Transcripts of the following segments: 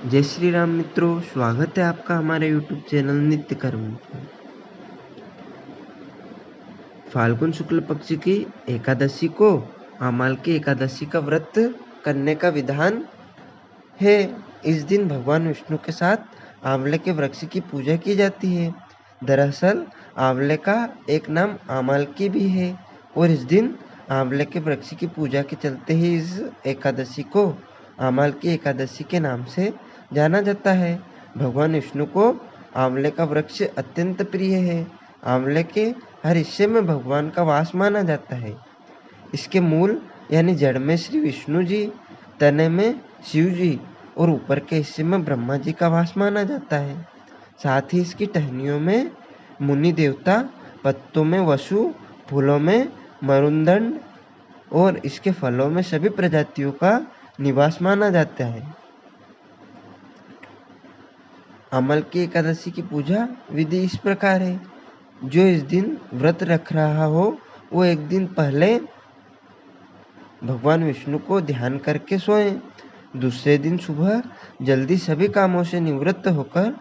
जय श्री राम मित्रों, स्वागत है आपका हमारे YouTube चैनल नित्य कर्म में। फाल्गुन शुक्ल पक्ष की एकादशी को आमाल की एकादशी का व्रत करने का विधान है। इस दिन भगवान विष्णु के साथ आंवले के वृक्ष की पूजा की जाती है। दरअसल आंवले का एक नाम आमालकी भी है और इस दिन आंवले के वृक्ष की पूजा के चलते ही इस एकादशी को आमालकी एकादशी के नाम से जाना जाता है। भगवान विष्णु को आंवले का वृक्ष अत्यंत प्रिय है। आंवले के हर हिस्से में भगवान का वास माना जाता है। इसके मूल यानी जड़ में श्री विष्णु जी, तने में शिव जी और ऊपर के हिस्से में ब्रह्मा जी का वास माना जाता है। साथ ही इसकी टहनियों में मुनि देवता, पत्तों में वसु, फूलों में मरुदंड और इसके फलों में सभी प्रजातियों का निवास माना जाता है। अमल की एकादशी की पूजा विधि इस प्रकार है। जो इस दिन व्रत रख रहा हो वो एक दिन पहले भगवान विष्णु को ध्यान करके सोए। दूसरे दिन सुबह जल्दी सभी कामों से निवृत्त होकर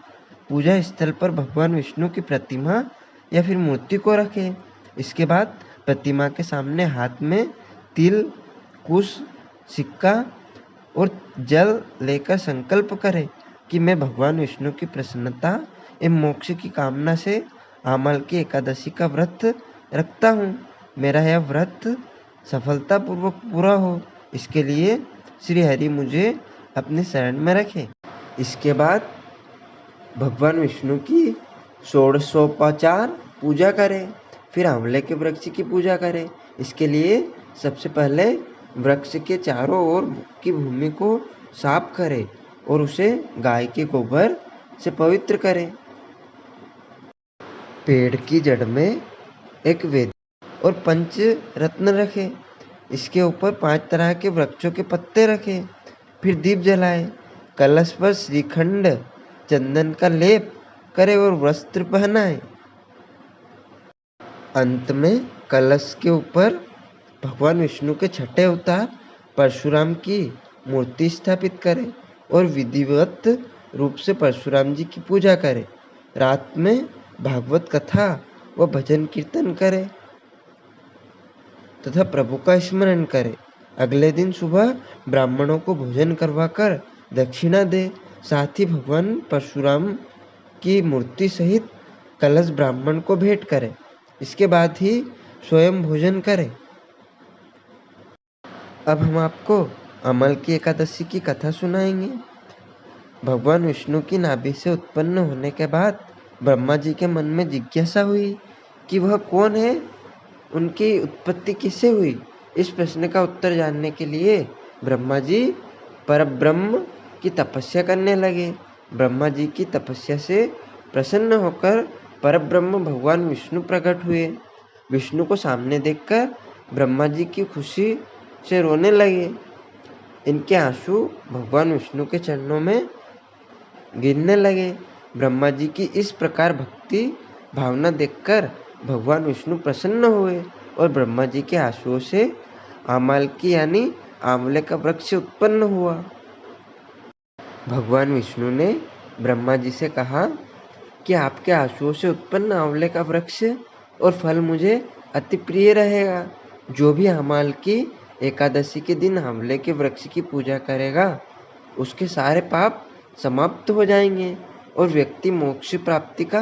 पूजा स्थल पर भगवान विष्णु की प्रतिमा या फिर मूर्ति को रखे। इसके बाद प्रतिमा के सामने हाथ में तिल, कुश, सिक्का और जल लेकर संकल्प करे कि मैं भगवान विष्णु की प्रसन्नता एवं मोक्ष की कामना से आमल की एकादशी का व्रत रखता हूँ। मेरा यह व्रत सफलतापूर्वक पूरा हो, इसके लिए श्री हरि मुझे अपने शरण में रखे। इसके बाद भगवान विष्णु की षोडशोपचार पूजा करें, फिर आंवले के वृक्ष की पूजा करें। इसके लिए सबसे पहले वृक्ष के चारों ओर की भूमि को साफ करें और उसे गाय के गोबर से पवित्र करें। पेड़ की जड़ में एक वेद और पंच रत्न रखें। इसके ऊपर 5 तरह के वृक्षों के पत्ते रखें। फिर दीप जलाएं। कलश पर श्रीखंड चंदन का लेप करें और वस्त्र पहनाएं। अंत में कलश के ऊपर भगवान विष्णु के छठे अवतार परशुराम की मूर्ति स्थापित करें और विधिवत रूप से परशुराम जी की पूजा करें। रात में भागवत कथा व भजन कीर्तन करें तथा प्रभु का स्मरण करें। अगले दिन सुबह ब्राह्मणों को भोजन करवाकर दक्षिणा दे। साथ ही भगवान परशुराम की मूर्ति सहित कलश ब्राह्मण को भेंट करें। इसके बाद ही स्वयं भोजन करें। अब हम आपको अमल की एकादशी की कथा सुनाएंगे। भगवान विष्णु की नाभि से उत्पन्न होने के बाद ब्रह्मा जी के मन में जिज्ञासा हुई कि वह कौन है, उनकी उत्पत्ति किससे हुई। इस प्रश्न का उत्तर जानने के लिए ब्रह्मा जी परब्रह्म की तपस्या करने लगे। ब्रह्मा जी की तपस्या से प्रसन्न होकर परब्रह्म भगवान विष्णु प्रकट हुए। विष्णु को सामने देखकर ब्रह्मा जी की खुशी से रोने लगे। इनके आंसू भगवान विष्णु के चरणों में गिरने लगे। ब्रह्मा जी की इस प्रकार भक्ति भावना देखकर भगवान विष्णु प्रसन्न हुए और ब्रह्मा जी के आंसुओं से आमालकी यानी आंवले का वृक्ष उत्पन्न हुआ। भगवान विष्णु ने ब्रह्मा जी से कहा कि आपके आंसुओं से उत्पन्न आंवले का वृक्ष और फल मुझे अति प्रिय रहेगा। जो भी आमालकी एकादशी के दिन आंवले के वृक्ष की पूजा करेगा उसके सारे पाप समाप्त हो जाएंगे और व्यक्ति मोक्ष प्राप्ति का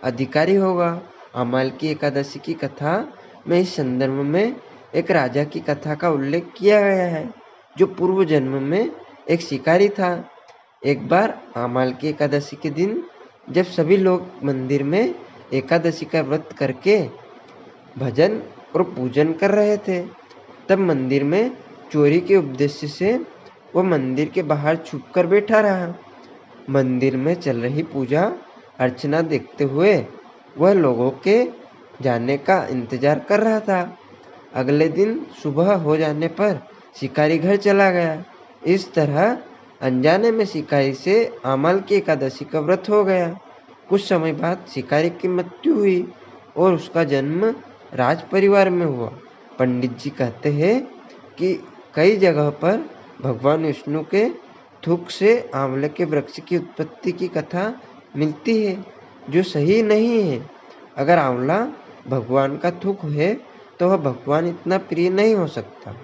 अधिकारी होगा। आमालकी एकादशी की कथा में इस संदर्भ में एक राजा की कथा का उल्लेख किया गया है जो पूर्व जन्म में एक शिकारी था। एक बार आमालकी एकादशी के दिन जब सभी लोग मंदिर में एकादशी का व्रत करके भजन और पूजन कर रहे थे, तब मंदिर में चोरी के उद्देश्य से वह मंदिर के बाहर छुपकर बैठा रहा। मंदिर में चल रही पूजा अर्चना देखते हुए वह लोगों के जाने का इंतजार कर रहा था। अगले दिन सुबह हो जाने पर शिकारी घर चला गया। इस तरह अनजाने में शिकारी से आमल की एकादशी का व्रत हो गया। कुछ समय बाद शिकारी की मृत्यु हुई और उसका जन्म राज परिवार में हुआ। पंडित जी कहते हैं कि कई जगह पर भगवान विष्णु के थूक से आंवले के वृक्ष की उत्पत्ति की कथा मिलती है, जो सही नहीं है। अगर आंवला भगवान का थूक है तो वह भगवान इतना प्रिय नहीं हो सकता।